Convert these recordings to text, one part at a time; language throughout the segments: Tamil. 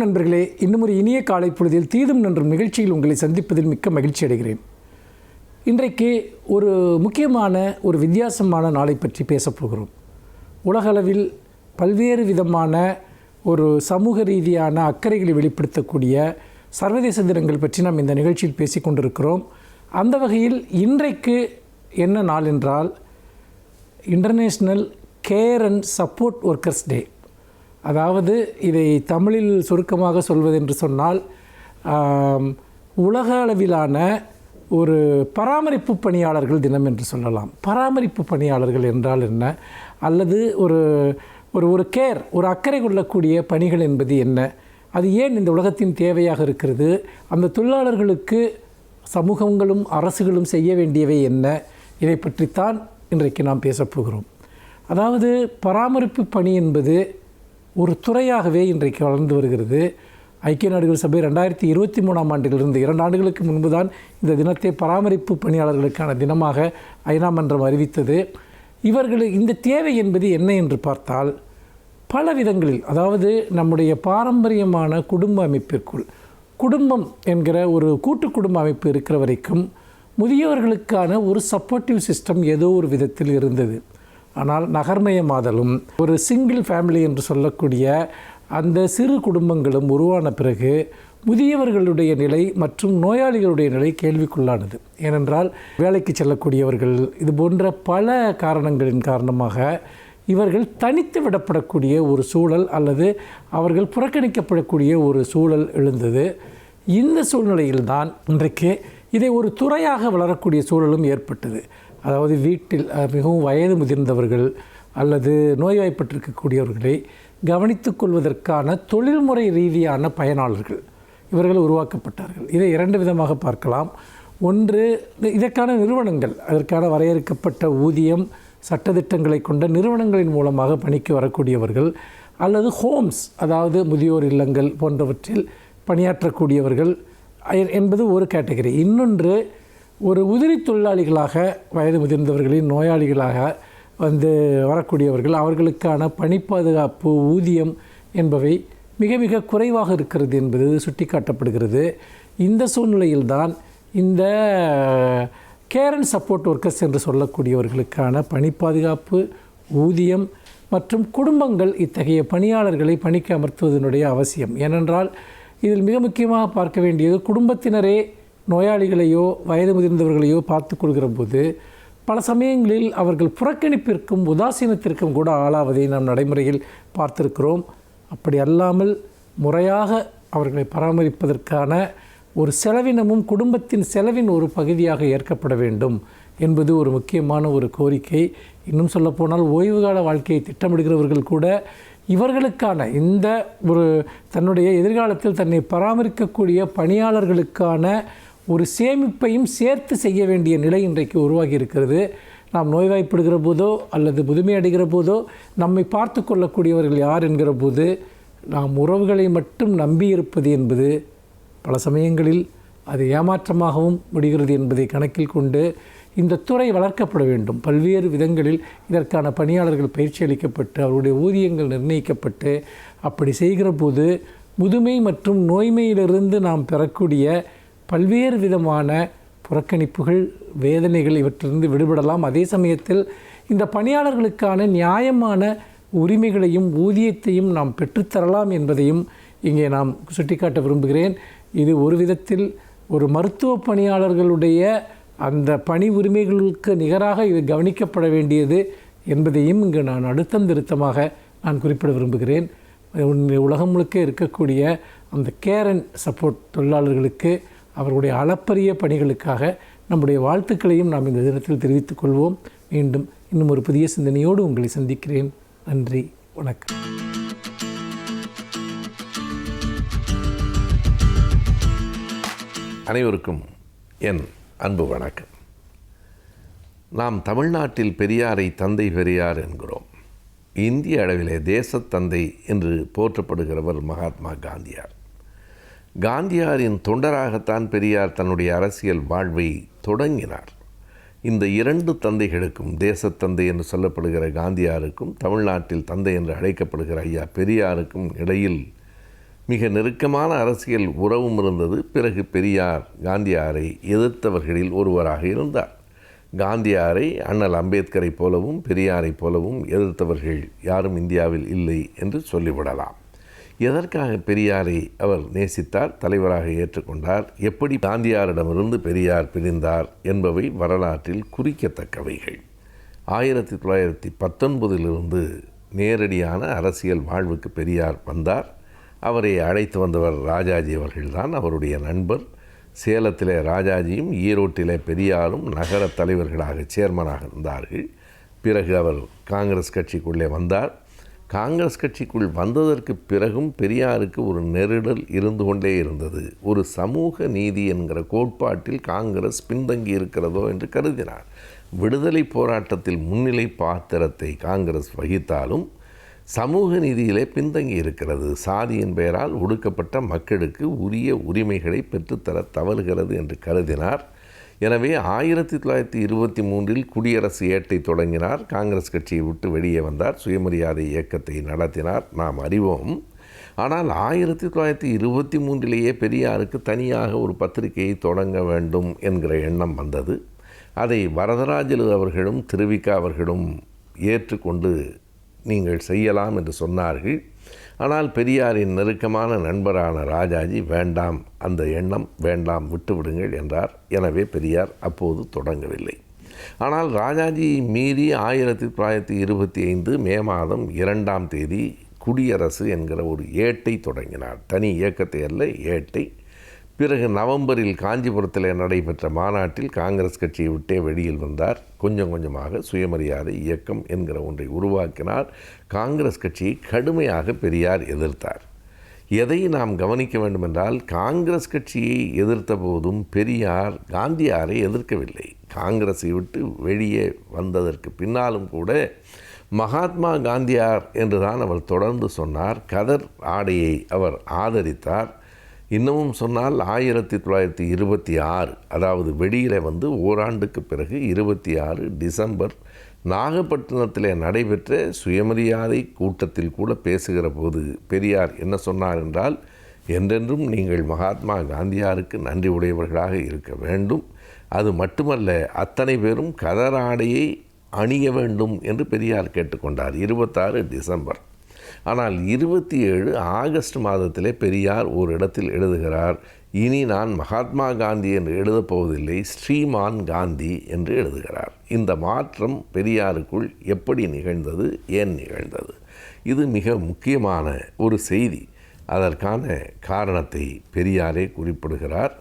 நண்பர்களே, இன்னும் ஒரு இனிய காலை பொழுதில் தீதும் நன்றும் நிகழ்ச்சியில் உங்களை சந்திப்பதில் மிக்க மகிழ்ச்சி அடைகிறேன். இன்றைக்கு ஒரு முக்கியமான ஒரு வித்தியாசமான நாளை பற்றி பேசப்போகிறோம். உலகளவில் பல்வேறு விதமான ஒரு சமூக ரீதியான அக்கறைகளை வெளிப்படுத்தக்கூடிய சர்வதேச தினங்கள் பற்றி நாம் இந்த நிகழ்ச்சியில் பேசிக்கொண்டிருக்கிறோம். அந்த வகையில் இன்றைக்கு என்ன நாள் என்றால் international care and support workers டே. அதாவது இதை தமிழில் சுருக்கமாக சொல்வதென்று சொன்னால் உலக அளவிலான ஒரு பராமரிப்பு பணியாளர்கள் தினம் என்று சொல்லலாம். பராமரிப்பு பணியாளர்கள் என்றால் என்ன, அல்லது ஒரு ஒரு ஒரு கேர், ஒரு அக்கறை கொள்ளக்கூடிய பணிகள் என்பது என்ன, அது ஏன் இந்த உலகத்தின் தேவையாக இருக்கிறது, அந்த தொழிலாளர்களுக்கு சமூகங்களும் அரசுகளும் செய்ய வேண்டியவை என்ன, இதை பற்றித்தான் இன்றைக்கு நாம் பேசப்போகிறோம். அதாவது பராமரிப்பு பணி என்பது ஒரு துறையாகவே இன்றைக்கு வளர்ந்து வருகிறது. ஐக்கிய நாடுகள் சபை 2023ஆம் ஆண்டிலிருந்து 2 ஆண்டுகளுக்கு முன்பு தான் இந்த தினத்தை பராமரிப்பு பணியாளர்களுக்கான தினமாக ஐநா மன்றம் அறிவித்தது. இவர்களுக்கு இந்த தேவை என்பது என்ன என்று பார்த்தால் பல விதங்களில், அதாவது நம்முடைய பாரம்பரியமான குடும்ப அமைப்பிற்குள், குடும்பம் என்கிற ஒரு கூட்டு குடும்ப அமைப்பு இருக்கிற வரைக்கும் முதியவர்களுக்கான ஒரு சப்போர்ட்டிவ் சிஸ்டம் ஏதோ ஒரு விதத்தில் இருந்தது. ஆனால் நகர்மயமாதலும் ஒரு சிங்கிள் ஃபேமிலி என்று சொல்லக்கூடிய அந்த சிறு குடும்பங்களும் உருவான பிறகு முதியவர்களுடைய நிலை மற்றும் நோயாளிகளுடைய நிலை கேள்விக்குள்ளானது. ஏனென்றால் வேலைக்கு செல்லக்கூடியவர்கள், இது போன்ற பல காரணங்களின் காரணமாக இவர்கள் தனித்து விடப்படக்கூடிய ஒரு சூழல் அல்லது அவர்கள் புறக்கணிக்கப்படக்கூடிய ஒரு சூழல் எழுந்தது. இந்த சூழ்நிலையில்தான் இன்றைக்கு இதை ஒரு துறையாக வளரக்கூடிய சூழலும் ஏற்பட்டது. அதாவது வீட்டில் மிகவும் வயது முதிர்ந்தவர்கள் அல்லது நோய்வாய்ப்பட்டிருக்கக்கூடியவர்களை கவனித்துக் கொள்வதற்கான தொழில்முறை ரீதியான பயனாளர்கள் இவர்கள் உருவாக்கப்பட்டார்கள். இதை 2 விதமாக பார்க்கலாம். ஒன்று, இதற்கான நிறுவனங்கள், அதற்கான வரையறுக்கப்பட்ட ஊதியம் சட்டத்திட்டங்களை கொண்ட நிறுவனங்களின் மூலமாக பணிக்கு வரக்கூடியவர்கள், அல்லது ஹோம்ஸ், அதாவது முதியோர் இல்லங்கள் போன்றவற்றில் பணியாற்றக்கூடியவர்கள் என்பது ஒரு கேட்டகரி. இன்னொன்று, ஒரு உதிரி தொழிலாளிகளாக வயது முதிர்ந்தவர்களின் நோயாளிகளாக வந்து வரக்கூடியவர்கள், அவர்களுக்கான பணி பாதுகாப்பு ஊதியம் என்பவை மிக மிக குறைவாக இருக்கிறது என்பது சுட்டிக்காட்டப்படுகிறது. இந்த சூழ்நிலையில்தான் இந்த கேர் அண்ட் சப்போர்ட் ஒர்க்கர்ஸ் என்று சொல்லக்கூடியவர்களுக்கான பணி பாதுகாப்பு ஊதியம் மற்றும் குடும்பங்கள் இத்தகைய பணியாளர்களை பணிக்கு அமர்த்துவதனுடைய அவசியம். ஏனென்றால் இதில் மிக முக்கியமாக பார்க்க வேண்டியது, குடும்பத்தினரே நோயாளிகளையோ வயது முதிர்ந்தவர்களையோ பார்த்து கொள்கிற போது பல சமயங்களில் அவர்கள் புறக்கணிப்பிற்கும் உதாசீனத்திற்கும் கூட ஆளாவதை நாம் நடைமுறையில் பார்த்திருக்கிறோம். அப்படி அல்லாமல் முறையாக அவர்களை பராமரிப்பதற்கான ஒரு செலவினமும் குடும்பத்தின் செலவின் ஒரு பகுதியாக ஏற்கப்பட வேண்டும் என்பது ஒரு முக்கியமான ஒரு கோரிக்கை. இன்னும் சொல்லப்போனால் ஓய்வுகால வாழ்க்கையை திட்டமிடுகிறவர்கள் கூட இவர்களுக்கான இந்த ஒரு தன்னுடைய எதிர்காலத்தில் தன்னை பராமரிக்கக்கூடிய பணியாளர்களுக்கான ஒரு சேமிப்பையும் சேர்த்து செய்ய வேண்டிய நிலை இன்றைக்கு உருவாகி இருக்கிறது. நாம் நோய்வாய்ப்படுகிற போதோ அல்லது முதுமை அடைகிற போதோ நம்மை பார்த்து கொள்ளக்கூடியவர்கள் யார் என்கிற போது நாம் உறவுகளை மட்டும் நம்பியிருப்பது என்பது பல சமயங்களில் அது ஏமாற்றமாகவும் முடிகிறது என்பதை கணக்கில் கொண்டு இந்த துறை வளர்க்கப்பட வேண்டும். பல்வேறு விதங்களில் இதற்கான பணியாளர்கள் பயிற்சி அளிக்கப்பட்டு அவருடைய ஊதியங்கள் நிர்ணயிக்கப்பட்டு அப்படி செய்கிற போது முதுமை மற்றும் நோய்மையிலிருந்து நாம் பெறக்கூடிய பல்வேறு விதமான புறக்கணிப்புகள், வேதனைகள் இவற்றிலிருந்து விடுபடலாம். அதே சமயத்தில் இந்த பணியாளர்களுக்கான நியாயமான உரிமைகளையும் ஊதியத்தையும் நாம் பெற்றுத்தரலாம் என்பதையும் இங்கே நாம் சுட்டிக்காட்ட விரும்புகிறேன். இது ஒரு விதத்தில் ஒரு மருத்துவ பணியாளர்களுடைய அந்த பணி உரிமைகளுக்கு நிகராக இது கவனிக்கப்பட வேண்டியது என்பதையும் இங்கு நான் அழுத்தம் திருத்தமாக நான் குறிப்பிட விரும்புகிறேன். உலகம் முழுக்க இருக்கக்கூடிய அந்த கேர் அண்ட் சப்போர்ட் தொழிலாளர்களுக்கு அவர்களுடைய அளப்பரிய பணிகளுக்காக நம்முடைய வாழ்த்துக்களையும் நாம் இந்த தினத்தில் தெரிவித்துக் கொள்வோம். மீண்டும் இன்னும் ஒரு புதிய சிந்தனையோடு உங்களை சந்திக்கிறேன். நன்றி, வணக்கம். அனைவருக்கும் என் அன்பு வணக்கம். நாம் தமிழ்நாட்டில் பெரியாரை தந்தை பெரியார் என்கிறோம். இந்திய அளவிலே தேசத்தந்தை என்று போற்றப்படுகிறவர் மகாத்மா காந்தியார். காந்தியாரின் தொண்டராகத்தான் பெரியார் தன்னுடைய அரசியல் வாழ்வை தொடங்கினார். இந்த 2 தந்தைகளுக்கும், தேசத்தந்தை என்று சொல்லப்படுகிற காந்தியாருக்கும் தமிழ்நாட்டில் தந்தை என்று அழைக்கப்படுகிற ஐயா பெரியாருக்கும் இடையில் மிக நெருக்கமான அரசியல் உறவும் இருந்தது. பிறகு பெரியார் காந்தியாரை எதிர்த்தவர்களில் ஒருவராக இருந்தார். காந்தியாரை அண்ணல் அம்பேத்கரை போலவும் பெரியாரை போலவும் எதிர்த்தவர்கள் யாரும் இந்தியாவில் இல்லை என்று சொல்லிவிடலாம். எதற்காக பெரியாரை அவர் நேசித்தார், தலைவராக ஏற்றுக்கொண்டார், எப்படி காந்தியாரிடமிருந்து பெரியார் பிரிந்தார் என்பவை வரலாற்றில் குறிக்கத்தக்கவைகள். 1919 நேரடியான அரசியல் வாழ்வுக்கு பெரியார் வந்தார். அவரை அழைத்து வந்தவர் ராஜாஜி அவர்கள்தான், அவருடைய நண்பர். சேலத்திலே ராஜாஜியும் ஈரோட்டிலே பெரியாரும் நகர தலைவர்களாக சேர்மனாக இருந்தார்கள். பிறகு அவர் காங்கிரஸ் கட்சிக்குள்ளே வந்தார். காங்கிரஸ் கட்சிக்குள் வந்ததற்கு பிறகும் பெரியாருக்கு ஒரு நெருடல் இருந்து கொண்டே இருந்தது. ஒரு சமூக நீதி என்கிற கோட்பாட்டில் காங்கிரஸ் பின்தங்கி இருக்கிறதோ என்று கருதினார். விடுதலை போராட்டத்தில் முன்னிலை பாத்திரத்தை காங்கிரஸ் வகித்தாலும் சமூக நீதியிலே பின்தங்கி இருக்கிறது. சாதியின் பெயரால் ஒடுக்கப்பட்ட மக்களுக்கு உரிய உரிமைகளை பெற்றுத்தர தவறுகிறது என்று கருதினார். எனவே 1923 குடியரசு ஏட்டை தொடங்கினார். காங்கிரஸ் கட்சியை விட்டு வெளியே வந்தார். சுயமரியாதை இயக்கத்தை நடத்தினார், நாம் அறிவோம். ஆனால் 1923 பெரியாருக்கு தனியாக ஒரு பத்திரிகையை தொடங்க வேண்டும் என்கிற எண்ணம் வந்தது. அதை வரதராஜலு அவர்களும் திருவிக்கா அவர்களும் ஏற்றுக்கொண்டு நீங்கள் செய்யலாம் என்று சொன்னார்கள். ஆனால் பெரியாரின் நெருக்கமான நண்பரான ராஜாஜி வேண்டாம், அந்த எண்ணம் வேண்டாம், விட்டுவிடுங்கள் என்றார். எனவே பெரியார் அப்போது தொடங்கவில்லை. ஆனால் ராஜாஜியை மீறி 1925 மே மாதம் 2ஆம் தேதி குடியரசு என்கிற ஒரு ஏட்டை தொடங்கினார். தனி இயக்கத்தை அல்ல, ஏட்டை. பிறகு நவம்பரில் காஞ்சிபுரத்தில் நடைபெற்ற மாநாட்டில் காங்கிரஸ் கட்சியை விட்டே வெளியில் வந்தார். கொஞ்சம் கொஞ்சமாக சுயமரியாதை இயக்கம் என்கிற ஒன்றை உருவாக்கினார். காங்கிரஸ் கட்சியை கடுமையாக பெரியார் எதிர்த்தார். எதை நாம் கவனிக்க வேண்டுமென்றால், காங்கிரஸ் கட்சியை எதிர்த்த போதும் பெரியார் காந்தியாரை எதிர்க்கவில்லை. காங்கிரஸை விட்டு வெளியே வந்ததற்கு பின்னாலும் கூட மகாத்மா காந்தியார் என்றுதான் அவர் தொடர்ந்து சொன்னார். கதர் ஆடையை அவர் ஆதரித்தார். இன்னமும் சொன்னால் 1926, அதாவது வெளியில் வந்து ஓராண்டுக்கு பிறகு 26 டிசம்பர் நாகப்பட்டினத்தில் நடைபெற்ற சுயமரியாதை கூட்டத்தில் கூட பேசுகிற போது பெரியார் என்ன சொன்னார் என்றால், என்றென்றும் நீங்கள் மகாத்மா காந்தியாருக்கு நன்றி உடையவர்களாக இருக்க வேண்டும். அது மட்டுமல்ல, அத்தனை பேரும் கதர் ஆடையை அணிய வேண்டும் என்று பெரியார் கேட்டுக்கொண்டார். 26 டிசம்பர். ஆனால் 27 ஆகஸ்ட் மாதத்திலே பெரியார் ஒரு இடத்தில் எழுதுகிறார், இனி நான் மகாத்மா காந்தி என்று எழுதப்போவதில்லை, ஸ்ரீமான் காந்தி என்று எழுதுகிறார். இந்த மாற்றம் பெரியாருக்குள் எப்படி நிகழ்ந்தது, ஏன் நிகழ்ந்தது? இது மிக முக்கியமான ஒரு செய்தி. அதற்கான காரணத்தை பெரியாரே குறிப்பிடுகிறார்.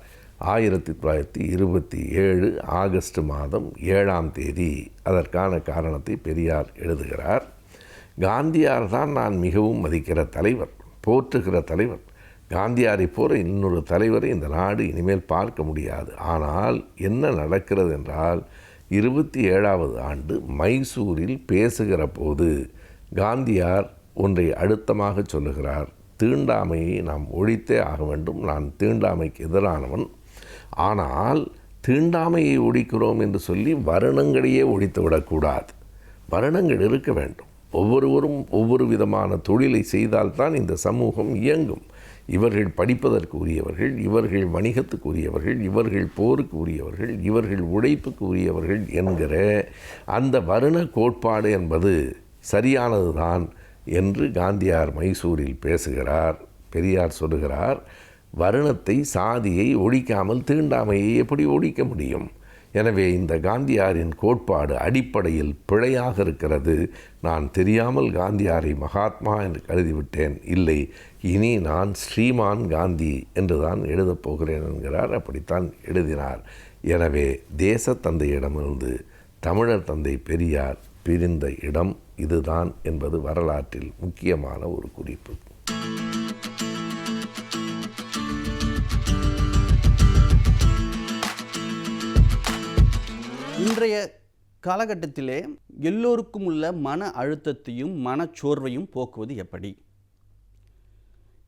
1927 ஆகஸ்ட் மாதம் 7ஆம் தேதி அதற்கான காரணத்தை பெரியார் எழுதுகிறார். காந்தியார் தான் நான் மிகவும் மதிக்கிற தலைவர், போற்றுகிற தலைவர். காந்தியாரை போல இன்னொரு தலைவரை இந்த நாடு இனிமேல் பார்க்க முடியாது. ஆனால் என்ன நடக்கிறது என்றால், 27வது ஆண்டு மைசூரில் பேசுகிற போது காந்தியார் ஒன்றை அழுத்தமாக சொல்லுகிறார். தீண்டாமையை நாம் ஒழித்தே ஆக வேண்டும். நான் தீண்டாமைக்கு எதிரானவன். ஆனால் தீண்டாமையை ஒழிக்கிறோம் என்று சொல்லி வருணங்களையே ஒழித்து விடக்கூடாது. வருணங்கள் இருக்க வேண்டும். ஒவ்வொருவரும் ஒவ்வொரு விதமான தொழிலை செய்தால்தான் இந்த சமூகம் இயங்கும். இவர்கள் படிப்பதற்கு உரியவர்கள், இவர்கள் வணிகத்துக்கு உரியவர்கள், இவர்கள் போருக்கு உரியவர்கள், இவர்கள் உழைப்புக்கு உரியவர்கள் என்கிற அந்த வருண கோட்பாடு என்பது சரியானது தான் என்று காந்தியார் மைசூரில் பேசுகிறார். பெரியார் சொல்லுகிறார், வருணத்தை, சாதியை ஒழிக்காமல் தீண்டாமையை எப்படி ஒழிக்க முடியும்? எனவே இந்த காந்தியாரின் கோட்பாடு அடிப்படையில் பிழையாக இருக்கிறது. நான் தெரியாமல் காந்தியாரை மகாத்மா என்று கருதிவிட்டேன். இல்லை, இனி நான் ஸ்ரீமான் காந்தி என்று தான் எழுதப் போகிறேன் என்கிறார். அப்படித்தான் எழுதினார். எனவே தேசத்தந்தையிடமிருந்து தமிழர் தந்தை பெரியார் பிரிந்த இடம் இதுதான் என்பது வரலாற்றில் முக்கியமான ஒரு குறிப்பு. இன்றைய காலகட்டத்திலே எல்லோருக்கும் உள்ள மன அழுத்தத்தையும் மனச்சோர்வையும் போக்குவது எப்படி?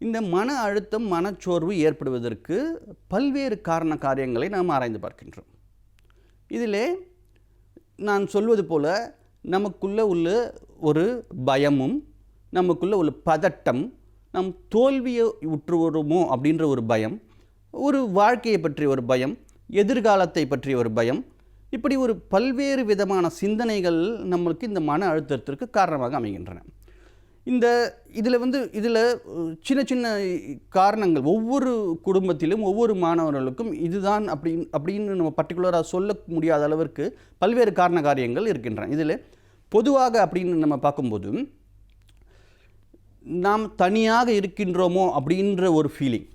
இந்த மன அழுத்தம், மனச்சோர்வு ஏற்படுவதற்கு பல்வேறு காரியங்களை நாம் ஆராய்ந்து பார்க்கின்றோம். இதிலே நான் சொல்வது போல நமக்குள்ள உள்ள ஒரு பயமும், நமக்குள்ள உள்ள பதட்டம், நாம் தோல்வியை உற்றுவருமோ அப்படின்ற ஒரு பயம், ஒரு வாழ்க்கையை பற்றிய ஒரு பயம், எதிர்காலத்தை பற்றிய ஒரு பயம், இப்படி ஒரு பல்வேறு விதமான சிந்தனைகள் நம்மளுக்கு இந்த மன அழுத்தத்திற்கு காரணமாக அமைகின்றன. இதில் சின்ன சின்ன காரணங்கள் ஒவ்வொரு குடும்பத்திலும் ஒவ்வொரு மாணவர்களுக்கும் இதுதான் அப்படின்னு நம்ம பர்டிகுலராக சொல்ல முடியாத அளவிற்கு பல்வேறு காரண காரியங்கள் இருக்கின்றன. இதில் பொதுவாக அப்படின்னு நம்ம பார்க்கும்போது நாம் தனியாக இருக்கின்றோமோ அப்படின்ற ஒரு ஃபீலிங்,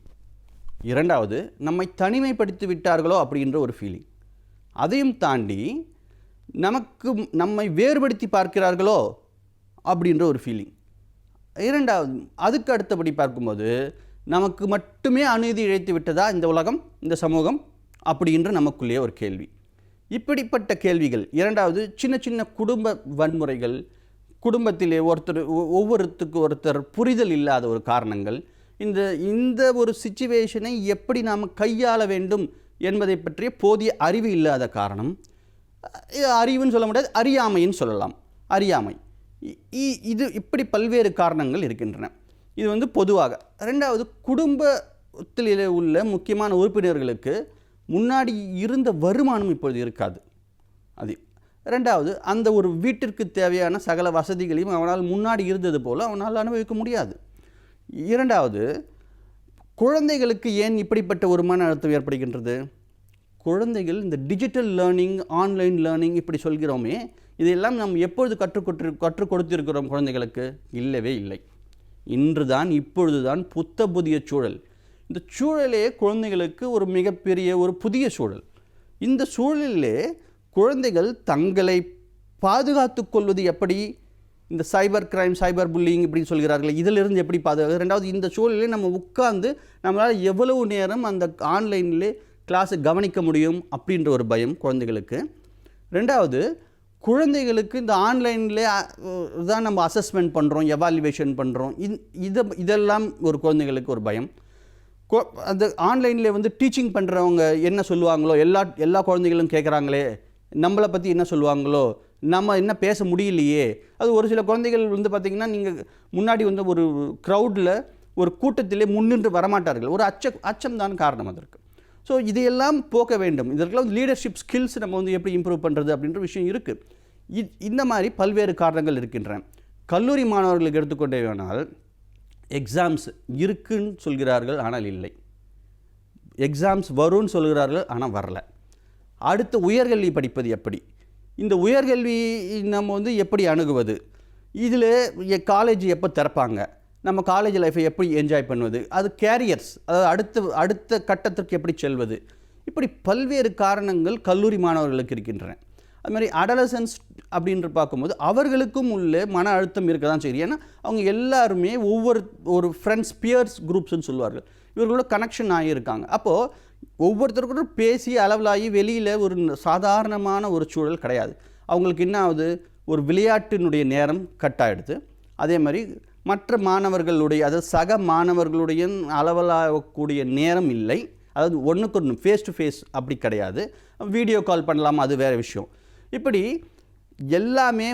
இரண்டாவது நம்மை தனிமைப்படுத்தி விட்டார்களோ அப்படின்ற ஒரு ஃபீலிங், அதையும் தாண்டி நம்மை வேறுபடுத்தி பார்க்கிறார்களோ அப்படின்ற ஒரு ஃபீலிங், இரண்டாவது அதுக்கு அடுத்தபடி பார்க்கும்போது நமக்கு மட்டுமே அநீதி இழைத்து விட்டதா இந்த உலகம், இந்த சமூகம் அப்படின்ற நமக்குள்ளேயே ஒரு கேள்வி. இப்படிப்பட்ட கேள்விகள். இரண்டாவது சின்ன சின்ன குடும்ப வன்முறைகள், குடும்பத்திலே ஒருத்தர் புரிதல் இல்லாத ஒரு காரணங்கள், இந்த ஒரு சிச்சுவேஷனை எப்படி நாம் கையாள வேண்டும் என்பதை பற்றிய போதிய அறிவு இல்லாத காரணம், அறிவுன்னு சொல்ல முடியாது, அறியாமைன்னு சொல்லலாம், அறியாமை. இப்படி பல்வேறு காரணங்கள் இருக்கின்றன. இது பொதுவாக. ரெண்டாவது, குடும்பத்தில் உள்ள முக்கியமான உறுப்பினர்களுக்கு முன்னாடி இருந்த வருமானம் இப்பொழுது இருக்காது. அது ரெண்டாவது, அந்த ஒரு வீட்டிற்கு தேவையான சகல வசதிகளையும் அவனால் முன்னாடி இருந்தது போல் அவனால் அனுபவிக்க முடியாது. இரண்டாவது, குழந்தைகளுக்கு ஏன் இப்படிப்பட்ட ஒரு மன அழுத்தம் ஏற்படுகின்றது? குழந்தைகள் இந்த டிஜிட்டல் லேர்னிங், ஆன்லைன் லேர்னிங் இப்படி சொல்கிறோமே, இதையெல்லாம் நாம் எப்பொழுது கற்றுக் கொடுத்திருக்கிறோம் குழந்தைகளுக்கு? இல்லவே இல்லை. இப்பொழுது தான் புதிய சூழல். இந்த சூழலே குழந்தைகளுக்கு ஒரு மிகப்பெரிய ஒரு புதிய சூழல். இந்த சூழலிலே குழந்தைகள் தங்களை பாதுகாத்து கொள்வது எப்படி? இந்த சைபர் கிரைம், சைபர் புல்லிங் இப்படி சொல்கிறார்கள், இதிலிருந்து எப்படி பாதுகாக்கிறது? ரெண்டாவது, இந்த சூழலிலே நம்ம உட்கார்ந்து நம்மளால் எவ்வளவு நேரம் அந்த ஆன்லைனிலே கிளாஸை கவனிக்க முடியும் அப்படின்ற ஒரு பயம் குழந்தைகளுக்கு. ரெண்டாவது, குழந்தைகளுக்கு இந்த ஆன்லைனில் தான் நம்ம அசஸ்மெண்ட் பண்ணுறோம், எவாலுவேஷன் பண்ணுறோம், இதெல்லாம் ஒரு குழந்தைகளுக்கு ஒரு பயம். அந்த ஆன்லைனில் டீச்சிங் பண்ணுறவங்க என்ன சொல்லுவாங்களோ, எல்லா குழந்தைகளும் கேட்குறாங்களே, நம்மளை பற்றி என்ன சொல்லுவாங்களோ, நம்ம என்ன பேச முடியலையே. அது ஒரு சில குழந்தைகள் பார்த்திங்கன்னா, நீங்கள் முன்னாடி ஒரு க்ரௌடில் ஒரு கூட்டத்திலே முன்னின்று வரமாட்டார்கள். ஒரு அச்சம் தான் காரணம் அதற்கு. ஸோ இதையெல்லாம் போக்க வேண்டும். இதற்கெல்லாம் லீடர்ஷிப் ஸ்கில்ஸ் நம்ம எப்படி இம்ப்ரூவ் பண்ணுறது அப்படின்ற விஷயம் இருக்குது. இந்த மாதிரி பல்வேறு காரணங்கள் இருக்கின்றன. கல்லூரி மாணவர்களுக்கு எடுத்துக்கொண்டே வேணால், எக்ஸாம்ஸ் இருக்குன்னு சொல்கிறார்கள், ஆனால் இல்லை. எக்ஸாம்ஸ் வரும்னு சொல்கிறார்கள், ஆனால் வரல. அடுத்து உயர்கல்வி படிப்பது எப்படி? இந்த உயர்கல்வி நம்ம எப்படி அணுகுவது? இதில் காலேஜ் எப்போ திறப்பாங்க? நம்ம காலேஜ் லைஃப்பை எப்படி என்ஜாய் பண்ணுவது? அது கேரியர்ஸ், அதாவது அடுத்த கட்டத்திற்கு எப்படி செல்வது? இப்படி பல்வேறு காரணங்கள் கல்லூரி மாணவர்களுக்கு இருக்கின்றன. அது மாதிரி அடலசன்ஸ் அப்படின்ற பார்க்கும்போது அவர்களுக்கும் உள்ள மன அழுத்தம் இருக்க தான் செய்யுது. ஏன்னா அவங்க எல்லாருமே ஒரு ஃப்ரெண்ட்ஸ், பியர்ஸ் குரூப்ஸ்ன்னு சொல்லுவார்கள், இவர்களோட கனெக்ஷன் ஆகியிருக்காங்க. அப்போது ஒவ்வொருத்தருக்கும் பேசி அளவலாகி வெளியில் ஒரு சாதாரணமான ஒரு சூழல் கிடையாது. அவங்களுக்கு என்ன ஆகுது? ஒரு விளையாட்டினுடைய நேரம் கட் ஆகிடுது. அதே மாதிரி மற்ற மாணவர்களுடைய, அதாவது சக மாணவர்களுடைய அளவலாகக்கூடிய நேரம் இல்லை. அதாவது ஒன்றுக்கு ஒன்று ஃபேஸ் டு ஃபேஸ் அப்படி கிடையாது. வீடியோ கால் பண்ணலாம், அது வேறு விஷயம். இப்படி எல்லாமே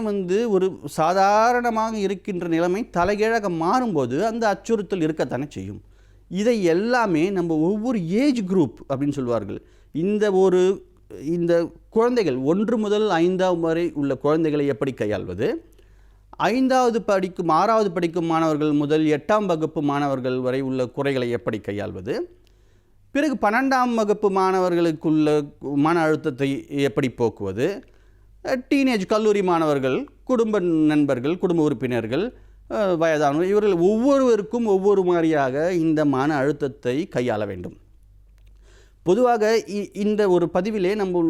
ஒரு சாதாரணமாக இருக்கின்ற நிலைமை தலைகீழாக மாறும்போது அந்த அச்சுறுத்தல் இருக்கத்தானே செய்யும். இதை எல்லாமே நம்ம ஒவ்வொரு ஏஜ் குரூப் அப்படின்னு சொல்லுவார்கள், இந்த குழந்தைகள் 1 முதல் 5ஆம் வரை உள்ள குழந்தைகளை எப்படி கையாள்வது, 5வது படிக்கும் 6வது படிக்கும் மாணவர்கள் முதல் 8ஆம் வகுப்பு மாணவர்கள் வரை உள்ள குறைகளை எப்படி கையாள்வது, பிறகு 12ஆம் வகுப்பு மாணவர்களுக்குள்ள மன அழுத்தத்தை எப்படி போக்குவது, டீனேஜ் கல்லூரி மாணவர்கள், குடும்ப நண்பர்கள், குடும்ப உறுப்பினர்கள், வயதானவர், இவர்கள் ஒவ்வொருவருக்கும் ஒவ்வொரு மாதிரியாக இந்த மன அழுத்தத்தை கையாள வேண்டும். பொதுவாக இந்த ஒரு பதிவிலே நம்ம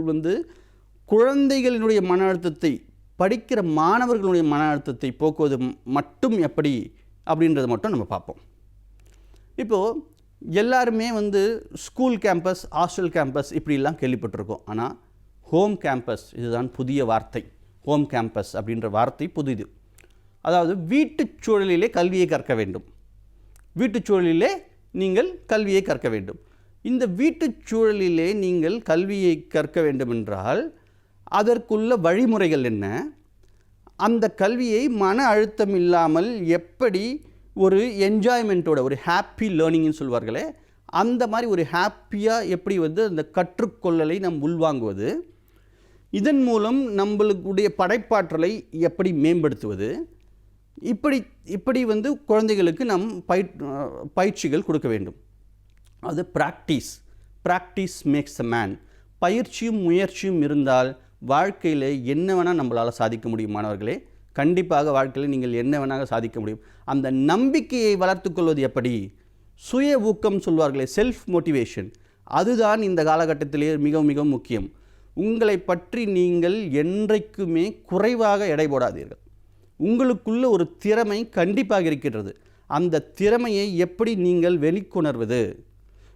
குழந்தைகளினுடைய மன அழுத்தத்தை, படிக்கிற மாணவர்களுடைய மன அழுத்தத்தை போக்குவது மட்டும் எப்படி அப்படின்றத மட்டும் நம்ம பார்ப்போம். இப்போது எல்லாருமே ஸ்கூல் கேம்பஸ், ஹாஸ்டல் கேம்பஸ் இப்படிலாம் கேள்விப்பட்டிருக்கோம். ஆனால் ஹோம் கேம்பஸ், இதுதான் புதிய வார்த்தை. ஹோம் கேம்பஸ் அப்படின்ற வார்த்தை புதிது. அதாவது வீட்டுச் சூழலிலே கல்வியை கற்க வேண்டும். வீட்டுச் சூழலிலே நீங்கள் கல்வியை கற்க வேண்டும். இந்த வீட்டுச் சூழலிலே நீங்கள் கல்வியை கற்க வேண்டும் என்றால் அதற்குள்ள வழிமுறைகள் என்ன? அந்த கல்வியை மன அழுத்தம் இல்லாமல் எப்படி ஒரு என்ஜாய்மெண்ட்டோட ஒரு ஹாப்பி லேர்னிங்னு சொல்வார்களே, அந்த மாதிரி ஒரு ஹாப்பியாக எப்படி வந்து அந்த கற்றுக்கொள்ளலை நாம் உள்வாங்குவது, இதன் மூலம் நம்மளுடைய படைப்பாற்றலை எப்படி மேம்படுத்துவது, இப்படி வந்து குழந்தைகளுக்கு நாம் பயிற்சிகள் கொடுக்க வேண்டும். அது ப்ராக்டிஸ் மேக்ஸ் அ மேன். பயிற்சியும் முயற்சியும் இருந்தால் வாழ்க்கையில் என்ன வேணால் நம்மளால் சாதிக்க முடியும் மாணவர்களே. கண்டிப்பாக வாழ்க்கையில் நீங்கள் என்ன வேணால் சாதிக்க முடியும். அந்த நம்பிக்கையை வளர்த்து கொள்வது எப்படி? சுய ஊக்கம் சொல்வார்களே, செல்ஃப் மோட்டிவேஷன், அதுதான் இந்த காலகட்டத்திலே மிக மிக முக்கியம். உங்களை பற்றி நீங்கள் என்றைக்குமே குறைவாக எடை போடாதீர்கள். உங்களுக்குள்ள ஒரு திறமை கண்டிப்பாக இருக்கின்றது. அந்த திறமையை எப்படி நீங்கள் வெளிக்கொணர்வது?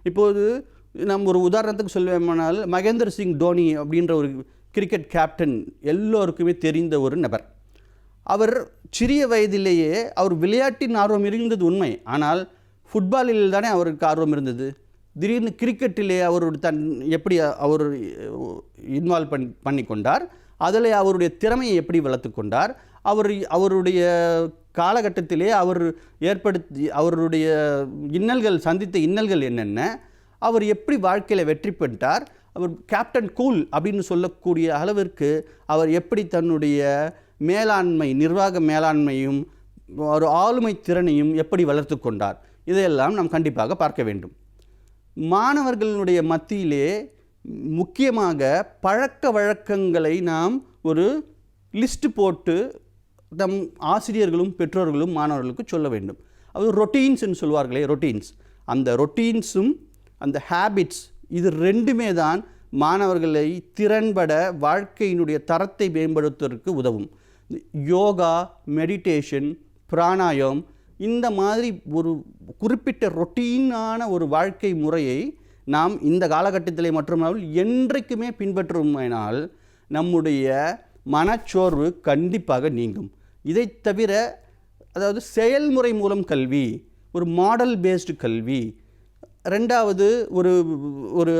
இப்போது நம்ம ஒரு உதாரணத்துக்கு சொல்வேமானால், மகேந்திர சிங் தோனி அப்படின்ற ஒரு கிரிக்கெட் கேப்டன் எல்லோருக்குமே தெரிந்த ஒரு நபர். அவர் சிறிய வயதிலேயே அவர் விளையாட்டின் ஆர்வம் இருந்தது உண்மை. ஆனால் ஃபுட்பாலில் தானே அவருக்கு ஆர்வம் இருந்தது. திடீர்னு கிரிக்கெட்டிலே எப்படி அவர் இன்வால்வ் பண்ணி கொண்டார், அதில் அவருடைய திறமையை எப்படி வளர்த்து கொண்டார், அவருடைய காலகட்டத்திலே அவருடைய சந்தித்த இன்னல்கள் என்னென்ன, அவர் எப்படி வாழ்க்கையில் வெற்றி பெற்றார், அவர் கேப்டன் கூல் அப்படின்னு சொல்லக்கூடிய அளவிற்கு அவர் எப்படி தன்னுடைய நிர்வாக மேலாண்மையும் ஒரு ஆளுமை திறனையும் எப்படி வளர்த்து கொண்டார், இதையெல்லாம் நாம் கண்டிப்பாக பார்க்க வேண்டும். மாணவர்களுடைய மத்தியிலே முக்கியமாக பழக்க வழக்கங்களை நாம் ஒரு லிஸ்ட் போட்டு நம் ஆசிரியர்களும் பெற்றோர்களும் மாணவர்களுக்கு சொல்ல வேண்டும். அது ரொட்டீன்ஸ்ன்னு சொல்வார்களே, ரொட்டீன்ஸ். அந்த ரொட்டீன்ஸும் அந்த ஹேபிட்ஸ், இது ரெண்டுமே தான் மாணவர்களை திறன்பட வாழ்க்கையினுடைய தரத்தை மேம்படுத்துவதற்கு உதவும். யோகா, மெடிடேஷன், பிராணாயம், இந்த மாதிரி ஒரு குறிப்பிட்ட ரொட்டீனான ஒரு வாழ்க்கை முறையை நாம் இந்த காலகட்டத்திலே மட்டுமல்ல என்றைக்குமே பின்பற்றுமானால் நம்முடைய மனச்சோர்வு கண்டிப்பாக நீங்கும். இதை தவிர, அதாவது செயல்முறை மூலம் கல்வி, ஒரு மாடல் பேஸ்டு கல்வி, ரெண்டாவது ஒரு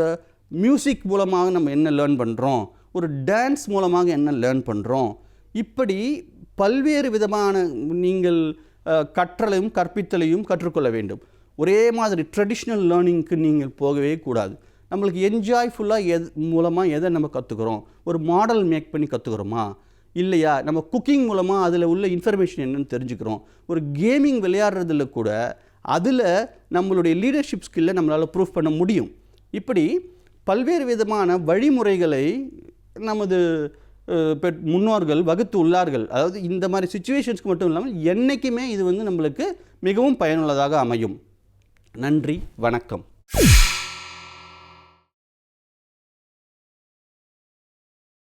மியூசிக் மூலமாக நம்ம என்ன லேர்ன் பண்ணுறோம், ஒரு டான்ஸ் மூலமாக என்ன லேர்ன் பண்ணுறோம், இப்படி பல்வேறு விதமான நீங்கள் கற்றலையும் கற்பித்தலையும் கற்றுக்கொள்ள வேண்டும். ஒரே மாதிரி ட்ரெடிஷ்னல் லேர்னிங்க்கு நீங்கள் போகவே கூடாது. நம்மளுக்கு என்ஜாய்ஃபுல்லாக மூலமாக எதை நம்ம கற்றுக்குறோம், ஒரு மாடல் மேக் பண்ணி கற்றுக்குறோமா இல்லையா, நம்ம குக்கிங் மூலமாக அதில் உள்ள இன்ஃபர்மேஷன் என்னென்னு தெரிஞ்சுக்கிறோம், ஒரு கேமிங் விளையாடுறதுல கூட அதில் நம்மளுடைய லீடர்ஷிப் ஸ்கில்லை நம்மளால் ப்ரூஃப் பண்ண முடியும். இப்படி பல்வேறு விதமான வழிமுறைகளை நமது முன்னோர்கள் வகுத்து உள்ளார்கள். அதாவது இந்த மாதிரி சிச்சுவேஷன்ஸ்க்கு மட்டும் இல்லாமல் என்றைக்குமே இது வந்து நம்மளுக்கு மிகவும் பயனுள்ளதாக அமையும். நன்றி, வணக்கம்.